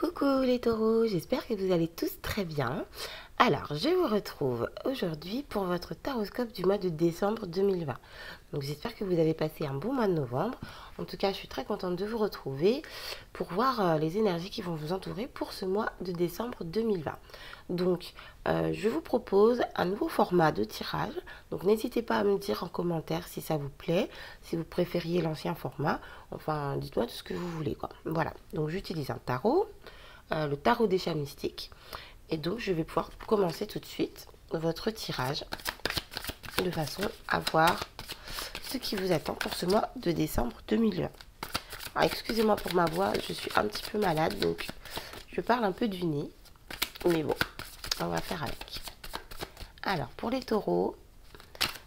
Coucou les taureaux, j'espère que vous allez tous très bien. Alors, je vous retrouve aujourd'hui pour votre taroscope du mois de décembre 2020. Donc j'espère que vous avez passé un bon mois de novembre. En tout cas, je suis très contente de vous retrouver pour voir les énergies qui vont vous entourer pour ce mois de décembre 2020. Donc, je vous propose un nouveau format de tirage. Donc n'hésitez pas à me dire en commentaire si ça vous plaît, si vous préfériez l'ancien format. Enfin, dites-moi tout ce que vous voulez, quoi. Voilà, donc j'utilise un tarot, le tarot des chats mystiques. Et donc, je vais pouvoir commencer tout de suite votre tirage de façon à voir ce qui vous attend pour ce mois de décembre 2020. Excusez-moi pour ma voix, je suis un petit peu malade, donc je parle un peu du nez. Mais bon, on va faire avec. Alors, pour les taureaux,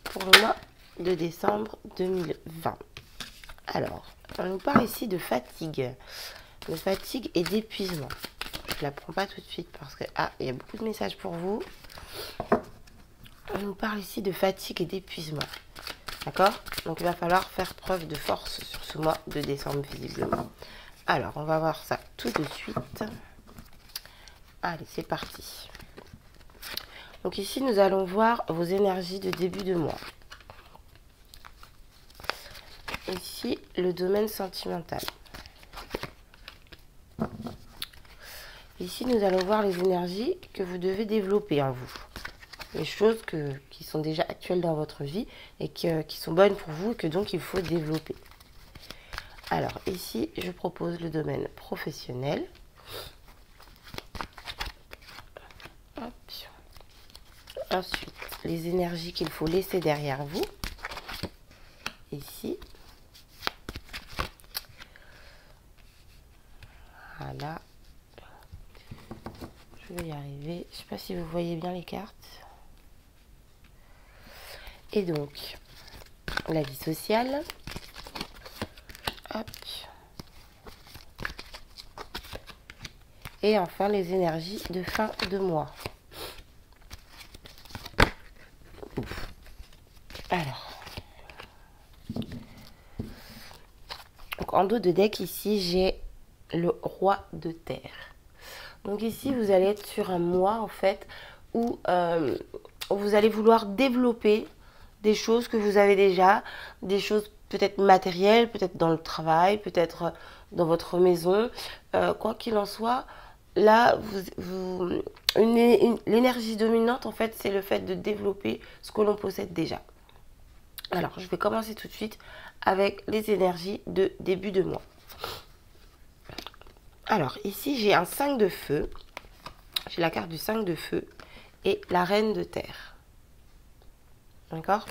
pour le mois de décembre 2020. Alors, on nous parle ici de fatigue et d'épuisement. Je la prends pas tout de suite parce que il y a beaucoup de messages pour vous. On nous parle ici de fatigue et d'épuisement. D'accord? Donc il va falloir faire preuve de force sur ce mois de décembre visiblement. Alors on va voir ça tout de suite. Allez, c'est parti. Donc ici nous allons voir vos énergies de début de mois. Ici le domaine sentimental. Ici, nous allons voir les énergies que vous devez développer en vous. Les choses qui sont déjà actuelles dans votre vie et qui sont bonnes pour vous et que donc il faut développer. Alors, ici, je propose le domaine professionnel. Hop. Ensuite, les énergies qu'il faut laisser derrière vous. Ici. Voilà. Je vais y arriver. Je ne sais pas si vous voyez bien les cartes. Et donc, la vie sociale. Hop. Et enfin, les énergies de fin de mois. Alors. Donc, en dos de deck, ici, j'ai le roi de terre. Donc ici, vous allez être sur un mois, en fait, où vous allez vouloir développer des choses que vous avez déjà, des choses peut-être matérielles, peut-être dans le travail, peut-être dans votre maison. Quoi qu'il en soit, là, l'énergie dominante, en fait, c'est le fait de développer ce que l'on possède déjà. Alors, je vais commencer tout de suite avec les énergies de début de mois. Alors, ici, j'ai un 5 de feu. J'ai la carte du 5 de feu et la reine de terre. D'accord?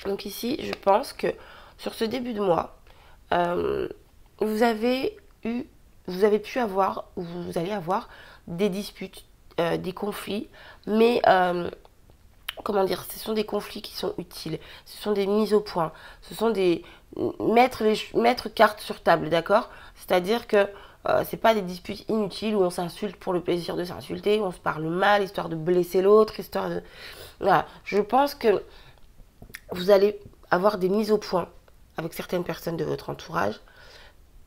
Donc ici, je pense que sur ce début de mois, vous allez avoir des disputes, des conflits, mais comment dire, ce sont des conflits qui sont utiles, ce sont des mises au point, ce sont des mettre cartes sur table, d'accord? C'est-à-dire que c'est pas des disputes inutiles où on s'insulte pour le plaisir de s'insulter, où on se parle mal, histoire de blesser l'autre, histoire de... Voilà. Je pense que vous allez avoir des mises au point avec certaines personnes de votre entourage.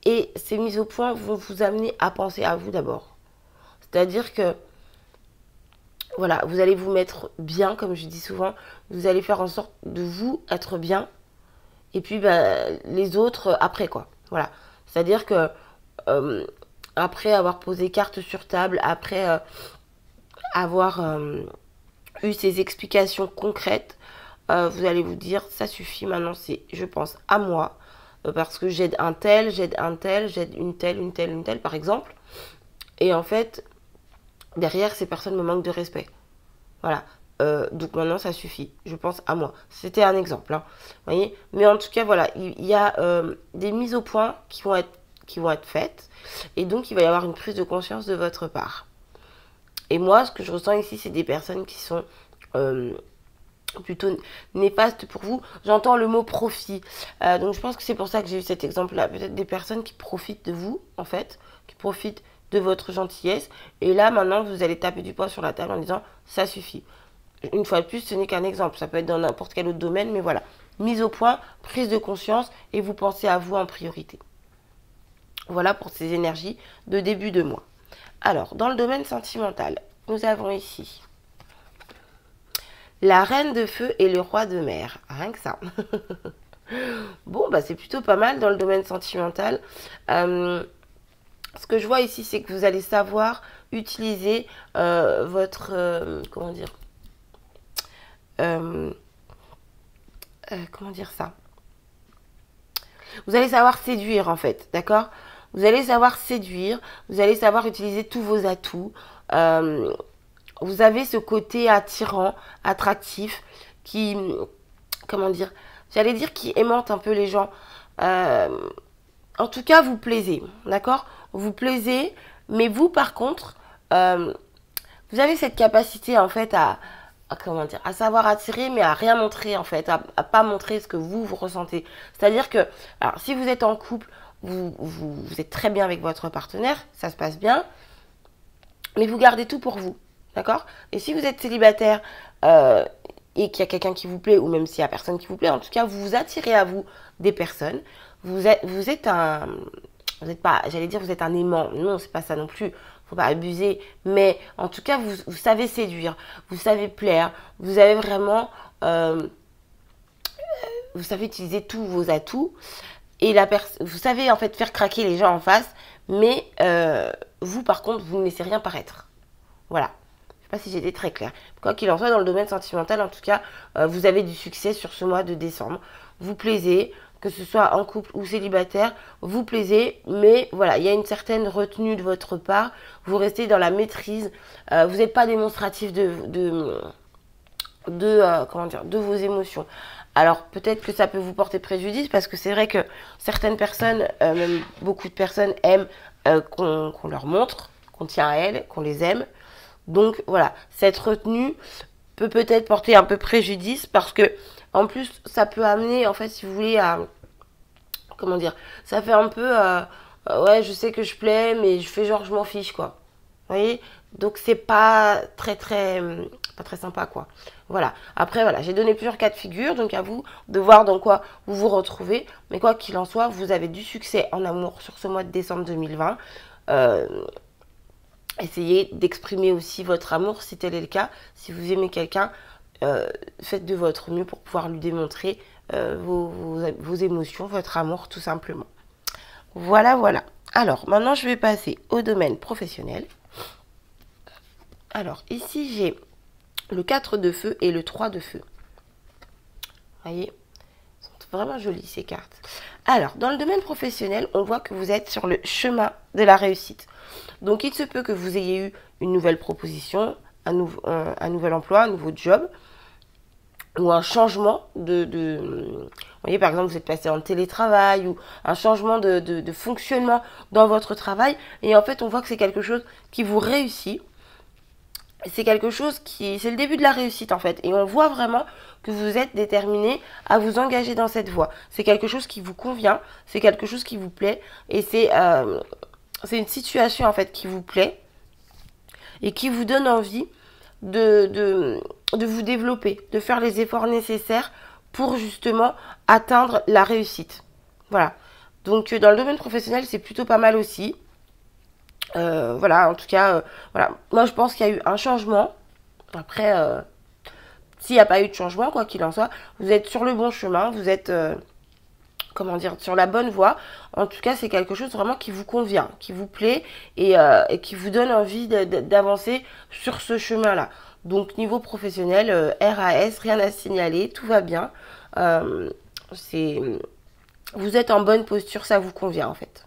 Et ces mises au point vont vous amener à penser à vous d'abord. C'est-à-dire que, voilà, vous allez vous mettre bien, comme je dis souvent. Vous allez faire en sorte de vous être bien. Et puis, les autres, après, quoi. Voilà. C'est-à-dire que... après avoir posé carte sur table, après avoir eu ces explications concrètes, vous allez vous dire ça suffit, maintenant c'est je pense à moi, parce que j'aide un tel, j'aide une telle par exemple, et en fait derrière ces personnes me manquent de respect. Voilà. Donc maintenant ça suffit, je pense à moi. C'était un exemple, hein, vous voyez. Mais en tout cas voilà, il y a des mises au point qui vont être faites. Et donc, il va y avoir une prise de conscience de votre part. Et moi, ce que je ressens ici, c'est des personnes qui sont plutôt néfastes pour vous. J'entends le mot profit. Donc, je pense que c'est pour ça que j'ai eu cet exemple-là. Peut-être des personnes qui profitent de vous, en fait, qui profitent de votre gentillesse. Et là, maintenant, vous allez taper du poing sur la table en disant, ça suffit. Une fois de plus, ce n'est qu'un exemple. Ça peut être dans n'importe quel autre domaine, mais voilà. Mise au point, prise de conscience, et vous pensez à vous en priorité. Voilà pour ces énergies de début de mois. Alors, dans le domaine sentimental, nous avons ici la reine de feu et le roi de mer. Rien que ça. Bon, bah c'est plutôt pas mal dans le domaine sentimental. Ce que je vois ici, c'est que vous allez savoir utiliser votre... comment dire comment dire ça? Vous allez savoir séduire en fait, d'accord? Vous allez savoir séduire, vous allez savoir utiliser tous vos atouts. Vous avez ce côté attirant, attractif, qui, comment dire, j'allais dire qui aimante un peu les gens. En tout cas, vous plaisez, d'accord? Vous plaisez, mais vous par contre, vous avez cette capacité en fait comment dire, à savoir attirer, mais à rien montrer en fait, à pas montrer ce que vous ressentez. C'est-à-dire que, alors si vous êtes en couple, vous êtes très bien avec votre partenaire, ça se passe bien, mais vous gardez tout pour vous, d'accord? Et si vous êtes célibataire et qu'il y a quelqu'un qui vous plaît, ou même s'il y a personne qui vous plaît, en tout cas, vous attirez à vous des personnes. Vous êtes un, vous n'êtes pas, j'allais dire, vous êtes un aimant. Non, c'est pas ça non plus. Faut pas abuser, mais en tout cas, vous savez séduire, vous savez plaire, vous avez vraiment, vous savez utiliser tous vos atouts et vous savez en fait faire craquer les gens en face, mais vous par contre, vous ne laissez rien paraître. Voilà. Je sais pas si j'ai été très claire. Quoi qu'il en soit, dans le domaine sentimental, en tout cas, vous avez du succès sur ce mois de décembre. Vous plaisez, que ce soit en couple ou célibataire, vous plaisez, mais voilà, il y a une certaine retenue de votre part. Vous restez dans la maîtrise. Vous n'êtes pas démonstratif comment dire, de vos émotions. Alors peut-être que ça peut vous porter préjudice parce que c'est vrai que certaines personnes, même beaucoup de personnes aiment qu'on leur montre, qu'on tient à elles, qu'on les aime. Donc voilà, cette retenue peut peut-être porter un peu préjudice parce que en plus ça peut amener en fait si vous voulez à comment dire, ça fait un peu ouais je sais que je plais mais je fais genre je m'en fiche quoi. Vous voyez, donc c'est pas pas très sympa quoi. Voilà. Après voilà, j'ai donné plusieurs cas de figure, donc à vous de voir dans quoi vous vous retrouvez. Mais quoi qu'il en soit, vous avez du succès en amour sur ce mois de décembre 2020. Essayez d'exprimer aussi votre amour si tel est le cas. Si vous aimez quelqu'un, faites de votre mieux pour pouvoir lui démontrer vos émotions, votre amour tout simplement. Voilà, voilà. Alors, maintenant je vais passer au domaine professionnel. Alors, ici j'ai le 4 de feu et le 3 de feu. Vous voyez, ils sont vraiment jolies ces cartes. Alors, dans le domaine professionnel, on voit que vous êtes sur le chemin de la réussite. Donc, il se peut que vous ayez eu une nouvelle proposition, un nouvel emploi, un nouveau job, ou un changement vous voyez, par exemple, vous êtes passé en télétravail, ou un changement de fonctionnement dans votre travail, et en fait, on voit que c'est quelque chose qui vous réussit. C'est quelque chose c'est le début de la réussite en fait. Et on voit vraiment que vous êtes déterminé à vous engager dans cette voie. C'est quelque chose qui vous convient, c'est quelque chose qui vous plaît. Et c'est une situation en fait qui vous plaît et qui vous donne envie de vous développer, de faire les efforts nécessaires pour justement atteindre la réussite. Voilà. Donc dans le domaine professionnel, c'est plutôt pas mal aussi. Voilà, en tout cas, voilà. Moi je pense qu'il y a eu un changement. Après, s'il n'y a pas eu de changement, quoi qu'il en soit, vous êtes sur le bon chemin, vous êtes, comment dire, sur la bonne voie. En tout cas, c'est quelque chose vraiment qui vous convient, qui vous plaît et qui vous donne envie d'avancer sur ce chemin-là. Donc niveau professionnel, RAS, rien à signaler, tout va bien. Vous êtes en bonne posture, ça vous convient en fait.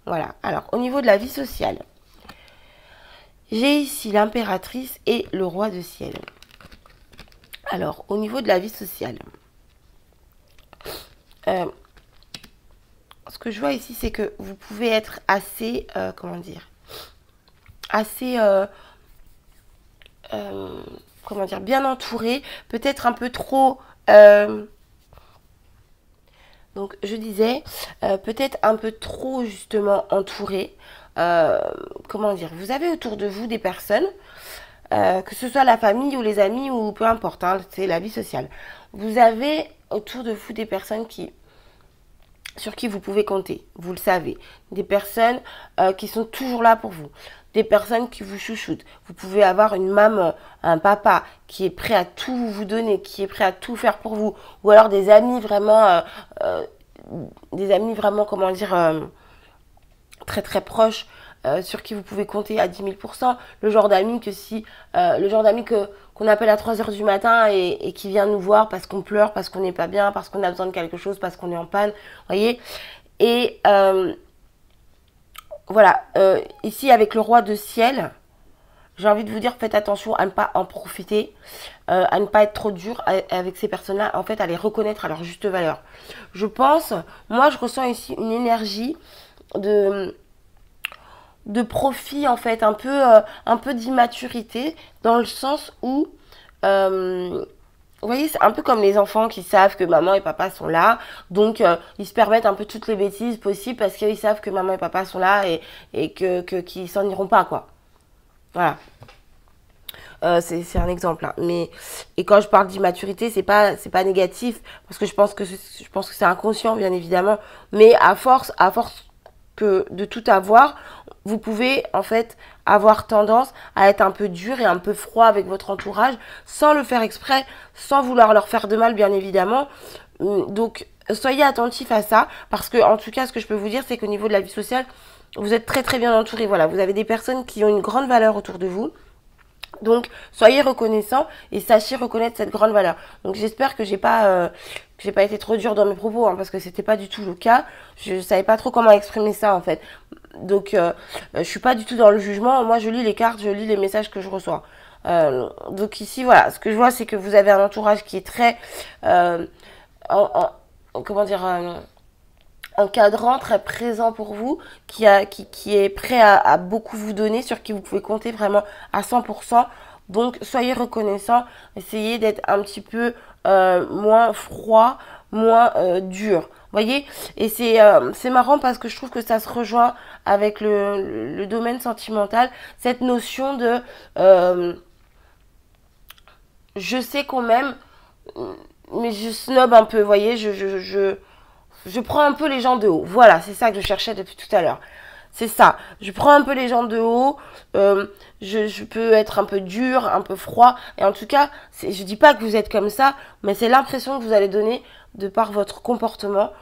Voilà, alors au niveau de la vie sociale, j'ai ici l'impératrice et le roi de ciel. Alors, au niveau de la vie sociale, ce que je vois ici, c'est que vous pouvez être assez, comment dire, assez, comment dire, bien entouré, peut-être un peu trop... donc, je disais, peut-être un peu trop, justement, entouré. Comment dire, vous avez autour de vous des personnes, que ce soit la famille ou les amis ou peu importe, hein, c'est la vie sociale. Vous avez autour de vous des personnes qui sur qui vous pouvez compter, vous le savez. Des personnes qui sont toujours là pour vous. Des personnes qui vous chouchoutent. Vous pouvez avoir une maman, un papa qui est prêt à tout vous donner, qui est prêt à tout faire pour vous. Ou alors des amis vraiment, comment dire, très très proches, sur qui vous pouvez compter à 10 000%. Le genre d'amis qu'on appelle à 3 heures du matin et qui vient nous voir parce qu'on pleure, parce qu'on n'est pas bien, parce qu'on a besoin de quelque chose, parce qu'on est en panne, voyez. Et voilà, ici avec le roi de ciel, j'ai envie de vous dire, faites attention à ne pas en profiter, à ne pas être trop dur avec ces personnes-là, en fait, à les reconnaître à leur juste valeur. Je pense, moi je ressens ici une énergie de profit, en fait, un peu d'immaturité, dans le sens où, vous voyez, c'est un peu comme les enfants qui savent que maman et papa sont là, donc ils se permettent un peu toutes les bêtises possibles parce qu'ils savent que maman et papa sont là et qu'ils s'en iront pas, quoi. Voilà. C'est un exemple, hein. Et quand je parle d'immaturité, c'est pas négatif parce que je pense que c'est inconscient, bien évidemment, mais à force que de tout avoir, vous pouvez en fait avoir tendance à être un peu dur et un peu froid avec votre entourage sans le faire exprès, sans vouloir leur faire de mal, bien évidemment. Donc soyez attentifs à ça, parce que en tout cas ce que je peux vous dire, c'est qu'au niveau de la vie sociale, vous êtes très très bien entouré. Voilà, vous avez des personnes qui ont une grande valeur autour de vous. Donc, soyez reconnaissants et sachez reconnaître cette grande valeur. Donc, j'espère que j'ai pas été trop dure dans mes propos, hein, parce que c'était pas du tout le cas. Je savais pas trop comment exprimer ça, en fait. Donc, je suis pas du tout dans le jugement. Moi, je lis les cartes, je lis les messages que je reçois. Donc ici, voilà, ce que je vois, c'est que vous avez un entourage qui est très, comment dire, encadrant, très présent pour vous, qui est prêt à beaucoup vous donner, sur qui vous pouvez compter vraiment à 100%. Donc soyez reconnaissants, essayez d'être un petit peu moins froid, moins dur. Voyez, et c'est marrant parce que je trouve que ça se rejoint avec le domaine sentimental, cette notion de je sais qu'on m'aime, mais je snob un peu, voyez, je prends un peu les gens de haut. Voilà, c'est ça que je cherchais depuis tout à l'heure. C'est ça. Je prends un peu les gens de haut. Je peux être un peu dur, un peu froid. Et en tout cas, je dis pas que vous êtes comme ça, mais c'est l'impression que vous allez donner de par votre comportement.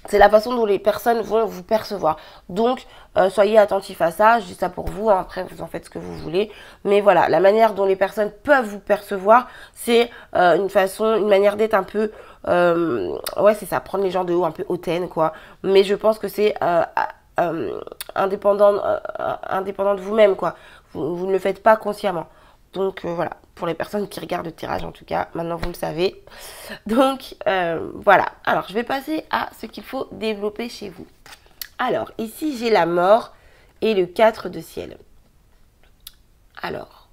C'est la façon dont les personnes vont vous percevoir. Donc, soyez attentifs à ça. Je dis ça pour vous, hein. Après, vous en faites ce que vous voulez. Mais voilà, la manière dont les personnes peuvent vous percevoir, c'est une manière d'être un peu... ouais, c'est ça, prendre les gens de haut, un peu hautaine, quoi. Mais je pense que c'est indépendant de vous-même, quoi. Vous ne le faites pas consciemment. Donc voilà, pour les personnes qui regardent le tirage en tout cas, maintenant vous le savez. Donc voilà, alors je vais passer à ce qu'il faut développer chez vous. Alors ici j'ai la mort et le 4 de ciel. Alors,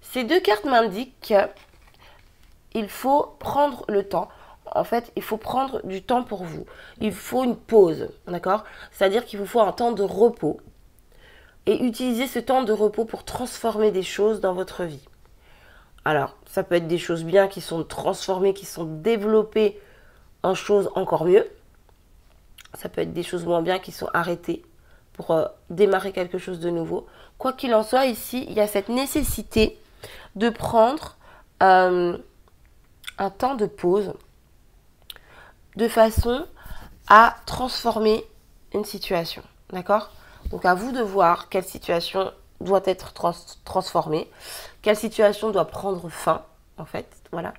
ces deux cartes m'indiquent qu'il faut prendre le temps. En fait, il faut prendre du temps pour vous. Il faut une pause, d'accord? C'est-à-dire qu'il vous faut un temps de repos. Et utiliser ce temps de repos pour transformer des choses dans votre vie. Alors, ça peut être des choses bien qui sont transformées, qui sont développées en choses encore mieux. Ça peut être des choses moins bien qui sont arrêtées pour démarrer quelque chose de nouveau. Quoi qu'il en soit, ici, il y a cette nécessité de prendre un temps de pause de façon à transformer une situation. D'accord ? Donc à vous de voir quelle situation doit être transformée, quelle situation doit prendre fin, en fait, voilà.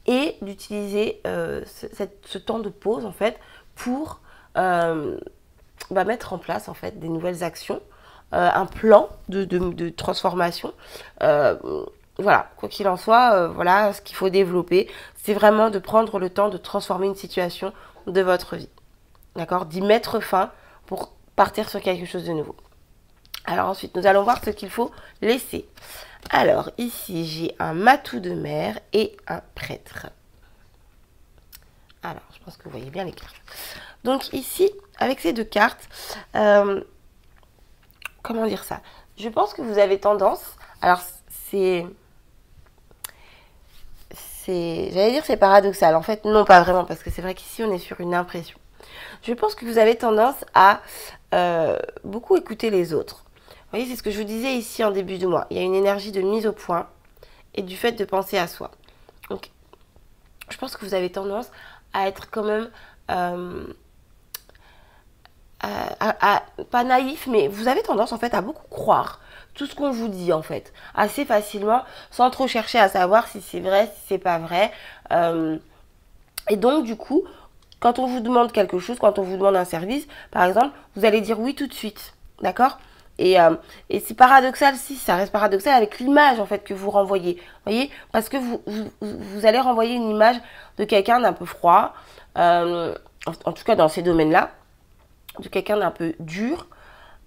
Et d'utiliser ce temps de pause, en fait, pour mettre en place, en fait, des nouvelles actions, un plan de transformation. Voilà, quoi qu'il en soit, voilà, ce qu'il faut développer, c'est vraiment de prendre le temps de transformer une situation de votre vie. D'accord ? D'y mettre fin pour partir sur quelque chose de nouveau. Alors ensuite, nous allons voir ce qu'il faut laisser. Alors ici, j'ai un matou de mer et un prêtre. Alors, je pense que vous voyez bien les cartes. Donc ici, avec ces deux cartes, comment dire ça ? Je pense que vous avez tendance, alors j'allais dire c'est paradoxal. En fait, non, pas vraiment, parce que c'est vrai qu'ici, on est sur une impression. Je pense que vous avez tendance à beaucoup écouter les autres. Vous voyez, c'est ce que je vous disais ici en début de mois. Il y a une énergie de mise au point et du fait de penser à soi. Donc, je pense que vous avez tendance à être quand même... pas naïf, mais vous avez tendance en fait à beaucoup croire tout ce qu'on vous dit en fait, assez facilement, sans trop chercher à savoir si c'est vrai, si c'est pas vrai. Et donc du coup, quand on vous demande quelque chose, quand on vous demande un service, par exemple, vous allez dire oui tout de suite, d'accord? Et c'est paradoxal, si ça reste paradoxal avec l'image en fait que vous renvoyez, voyez, parce que vous allez renvoyer une image de quelqu'un d'un peu froid, en tout cas dans ces domaines-là, de quelqu'un d'un peu dur,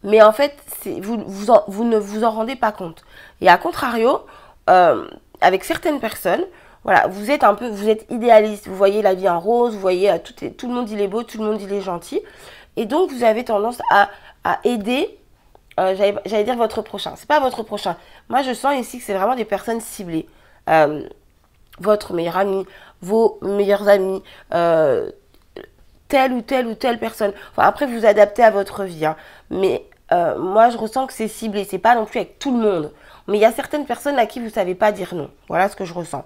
mais en fait, vous ne vous en rendez pas compte. Et à contrario, avec certaines personnes, voilà, vous êtes idéaliste, vous voyez la vie en rose, vous voyez tout le monde il est beau, tout le monde il est gentil, et donc vous avez tendance à aider, j'allais dire votre prochain. C'est pas votre prochain. Moi, je sens ici que c'est vraiment des personnes ciblées. Votre meilleur ami, vos meilleurs amis, telle ou telle personne. Enfin, après, vous adaptez à votre vie, hein. Mais moi, je ressens que c'est ciblé. C'est pas non plus avec tout le monde. Mais il y a certaines personnes à qui vous savez pas dire non. Voilà ce que je ressens.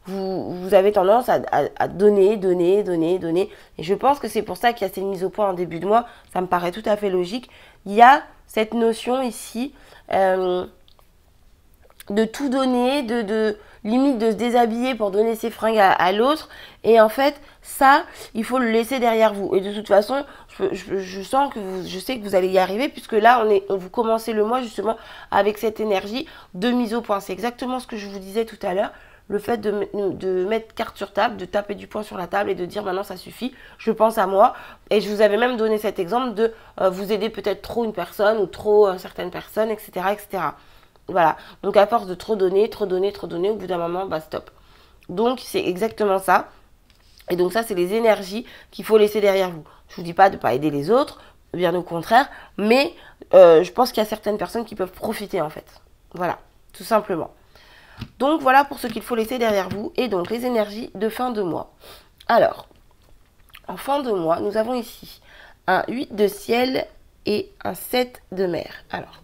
Vous avez tendance à donner, donner, donner, donner. Et je pense que c'est pour ça qu'il y a ces mises au point en début de mois. Ça me paraît tout à fait logique. Il y a cette notion ici de tout donner, limite de se déshabiller pour donner ses fringues à l'autre. Et en fait, ça, il faut le laisser derrière vous. Et de toute façon, je sens que je sais que vous allez y arriver, puisque là, vous commencez le mois justement avec cette énergie de mise au point. C'est exactement ce que je vous disais tout à l'heure. Le fait de mettre carte sur table, de taper du poing sur la table et de dire maintenant ça suffit, je pense à moi. Et je vous avais même donné cet exemple de vous aider peut-être trop une personne ou trop certaines personnes, etc., etc. Voilà, donc à force de trop donner, trop donner, trop donner, au bout d'un moment, bah stop. Donc c'est exactement ça. Et donc ça, c'est les énergies qu'il faut laisser derrière vous. Je vous dis pas de ne pas aider les autres, bien au contraire, mais je pense qu'il y a certaines personnes qui peuvent profiter en fait. Voilà, tout simplement. Donc voilà pour ce qu'il faut laisser derrière vous et donc les énergies de fin de mois. Alors, en fin de mois, nous avons ici un 8 de ciel et un 7 de mer. Alors,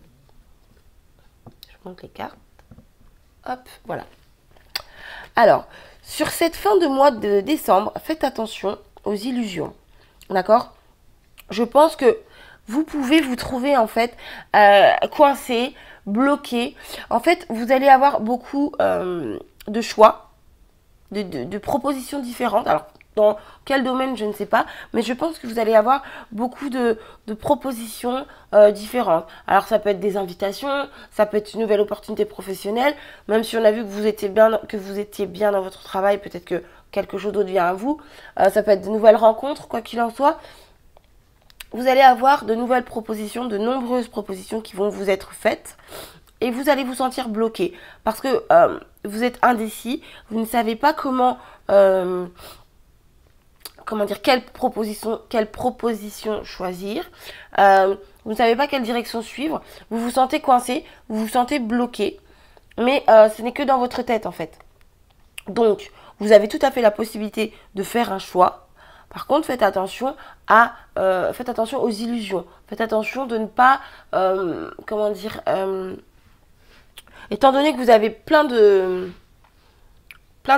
montre les cartes. Hop, voilà. Alors, sur cette fin de mois de décembre, faites attention aux illusions. D'accord? Je pense que vous pouvez vous trouver en fait coincé, bloqué. En fait, vous allez avoir beaucoup de choix, de propositions différentes. Alors, dans quel domaine, je ne sais pas, mais je pense que vous allez avoir beaucoup de propositions différentes. Alors ça peut être des invitations, ça peut être une nouvelle opportunité professionnelle, même si on a vu que vous étiez bien dans votre travail, peut-être que quelque chose d'autre vient à vous. Ça peut être de nouvelles rencontres, quoi qu'il en soit. Vous allez avoir de nouvelles propositions, de nombreuses propositions qui vont vous être faites. Et vous allez vous sentir bloqué parce que vous êtes indécis, vous ne savez pas comment dire, quelle proposition choisir. Vous ne savez pas quelle direction suivre. Vous vous sentez coincé, vous vous sentez bloqué. Mais ce n'est que dans votre tête en fait. Donc, vous avez tout à fait la possibilité de faire un choix. Par contre, faites attention aux illusions. Faites attention de ne pas, étant donné que vous avez plein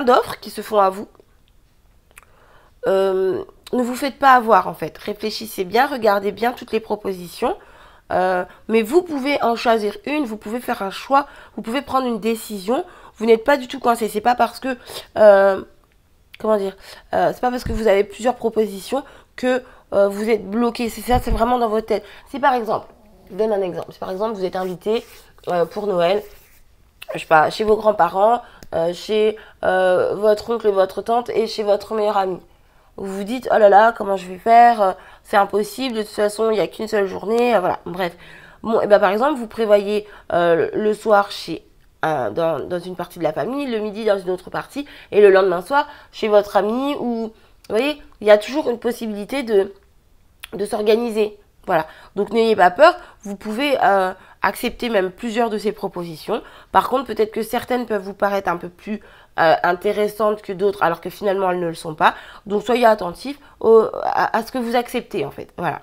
d'offres qui se font à vous, ne vous faites pas avoir en fait. Réfléchissez bien, regardez bien toutes les propositions. Mais vous pouvez en choisir une, vous pouvez faire un choix, vous pouvez prendre une décision. Vous n'êtes pas du tout coincé. C'est pas parce que c'est pas parce que vous avez plusieurs propositions que vous êtes bloqué. C'est ça, c'est vraiment dans votre tête. Si par exemple, je vous donne un exemple. Si par exemple vous êtes invité pour Noël, je sais pas, chez vos grands-parents, chez votre oncle et votre tante et chez votre meilleur ami. Vous vous dites, oh là là, comment je vais faire, c'est impossible, de toute façon, il n'y a qu'une seule journée, voilà, bref. Bon, et ben par exemple, vous prévoyez le soir dans une partie de la famille, le midi dans une autre partie, et le lendemain soir chez votre ami, ou, vous voyez, il y a toujours une possibilité de s'organiser. Voilà, donc n'ayez pas peur, vous pouvez accepter même plusieurs de ces propositions. Par contre, peut-être que certaines peuvent vous paraître un peu plus intéressantes que d'autres, alors que finalement elles ne le sont pas. Donc soyez attentifs à ce que vous acceptez en fait. Voilà.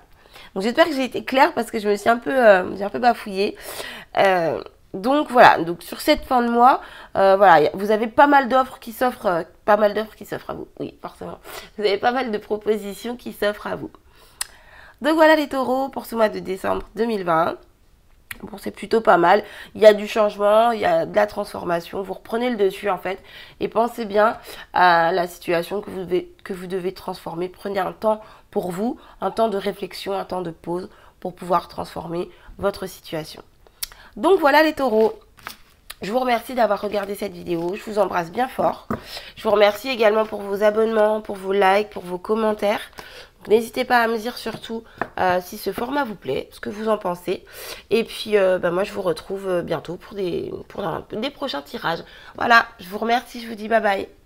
Donc j'espère que j'ai été claire parce que je me suis un peu bafouillée. Donc voilà, donc sur cette fin de mois, voilà, vous avez pas mal d'offres qui s'offrent, à vous. Oui, forcément. Vous avez pas mal de propositions qui s'offrent à vous. Donc voilà les taureaux pour ce mois de décembre 2020. Bon, c'est plutôt pas mal. Il y a du changement, il y a de la transformation. Vous reprenez le dessus en fait. Et pensez bien à la situation que vous devez transformer. Prenez un temps pour vous, un temps de réflexion, un temps de pause pour pouvoir transformer votre situation. Donc voilà les taureaux. Je vous remercie d'avoir regardé cette vidéo. Je vous embrasse bien fort. Je vous remercie également pour vos abonnements, pour vos likes, pour vos commentaires. N'hésitez pas à me dire surtout si ce format vous plaît, ce que vous en pensez. Et puis, moi, je vous retrouve bientôt pour des prochains tirages. Voilà, je vous remercie. Je vous dis bye bye.